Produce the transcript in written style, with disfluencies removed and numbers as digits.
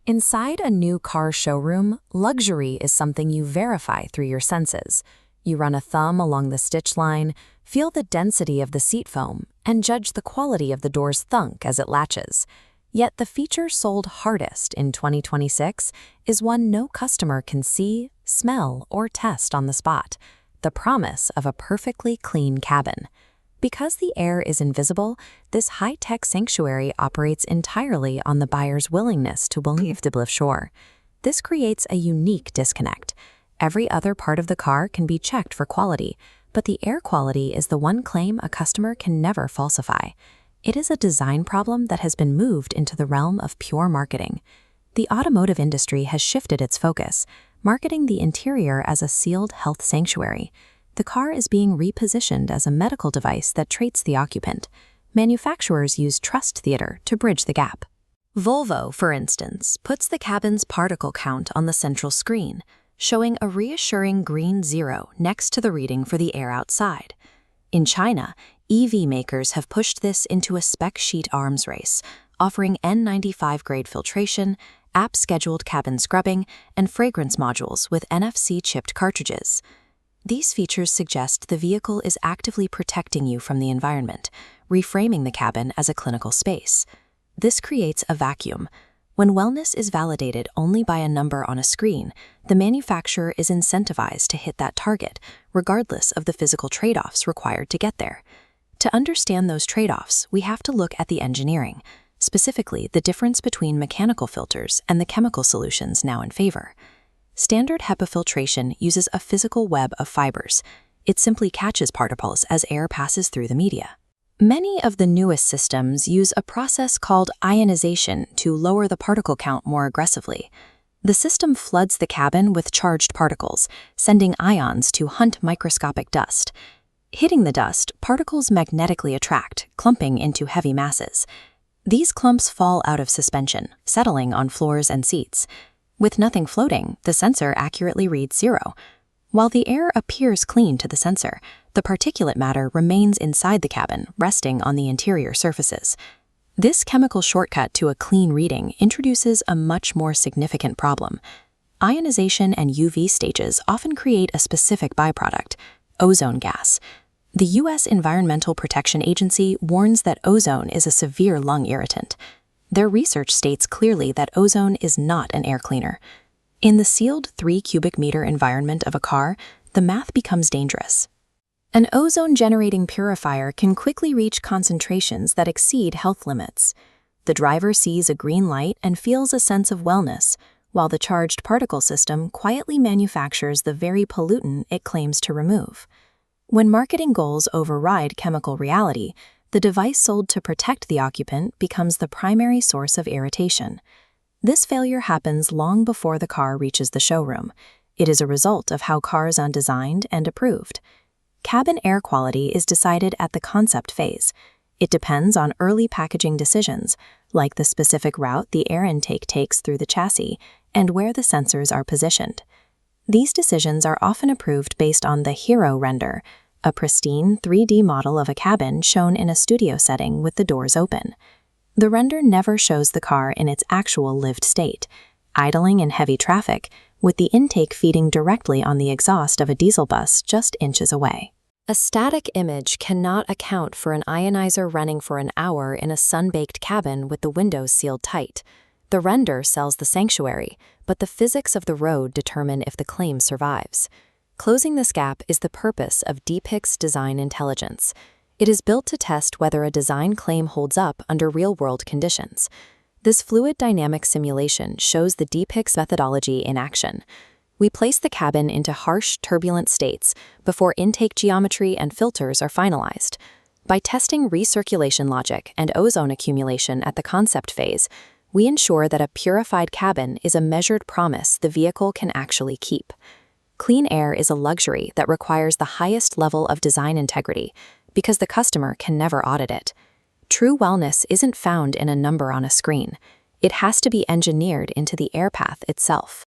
Inside a new car showroom, luxury is something you verify through your senses. You run a thumb along the stitch line, feel the density of the seat foam, and judge the quality of the door's thunk as it latches. Yet the feature sold hardest in 2026 is one no customer can see, smell, or test on the spot: the promise of a perfectly clean cabin. Because the air is invisible, this high-tech sanctuary operates entirely on the buyer's willingness to believe the belief shore. This creates a unique disconnect. Every other part of the car can be checked for quality, but the air quality is the one claim a customer can never falsify. It is a design problem that has been moved into the realm of pure marketing. The automotive industry has shifted its focus, marketing the interior as a sealed health sanctuary. The car is being repositioned as a medical device that treats the occupant. Manufacturers use trust theater to bridge the gap. Volvo, for instance, puts the cabin's particle count on the central screen, showing a reassuring green 0 next to the reading for the air outside. In China, EV makers have pushed this into a spec sheet arms race, offering N95-grade filtration, app-scheduled cabin scrubbing, and fragrance modules with NFC-chipped cartridges. These features suggest the vehicle is actively protecting you from the environment, reframing the cabin as a clinical space. This creates a vacuum. When wellness is validated only by a number on a screen, the manufacturer is incentivized to hit that target, regardless of the physical trade-offs required to get there. To understand those trade-offs, we have to look at the engineering, specifically the difference between mechanical filters and the chemical solutions now in favor. Standard HEPA filtration uses a physical web of fibers. It simply catches particles as air passes through the media. Many of the newest systems use a process called ionization to lower the particle count more aggressively. The system floods the cabin with charged particles, sending ions to hunt microscopic dust. Hitting the dust, particles magnetically attract, clumping into heavy masses. These clumps fall out of suspension, settling on floors and seats. With nothing floating, the sensor accurately reads 0. While the air appears clean to the sensor, the particulate matter remains inside the cabin, resting on the interior surfaces. This chemical shortcut to a clean reading introduces a much more significant problem. Ionization and UV stages often create a specific byproduct: ozone gas. The U.S. Environmental Protection Agency warns that ozone is a severe lung irritant. Their research states clearly that ozone is not an air cleaner. In the sealed 3 cubic meter environment of a car, the math becomes dangerous. An ozone-generating purifier can quickly reach concentrations that exceed health limits. The driver sees a green light and feels a sense of wellness, while the charged particle system quietly manufactures the very pollutant it claims to remove. When marketing goals override chemical reality, the device sold to protect the occupant becomes the primary source of irritation. This failure happens long before the car reaches the showroom. It is a result of how cars are designed and approved. Cabin air quality is decided at the concept phase. It depends on early packaging decisions, like the specific route the air intake takes through the chassis and where the sensors are positioned. These decisions are often approved based on the hero render, a pristine 3D model of a cabin shown in a studio setting with the doors open. The render never shows the car in its actual lived state, idling in heavy traffic, with the intake feeding directly on the exhaust of a diesel bus just inches away. A static image cannot account for an ionizer running for an hour in a sun-baked cabin with the windows sealed tight. The render sells the sanctuary, but the physics of the road determine if the claim survives. Closing this gap is the purpose of Depix Design Intelligence. It is built to test whether a design claim holds up under real-world conditions. This fluid dynamic simulation shows the Depix methodology in action. We place the cabin into harsh, turbulent states before intake geometry and filters are finalized. By testing recirculation logic and ozone accumulation at the concept phase, we ensure that a purified cabin is a measured promise the vehicle can actually keep. Clean air is a luxury that requires the highest level of design integrity because the customer can never audit it. True wellness isn't found in a number on a screen. It has to be engineered into the air path itself.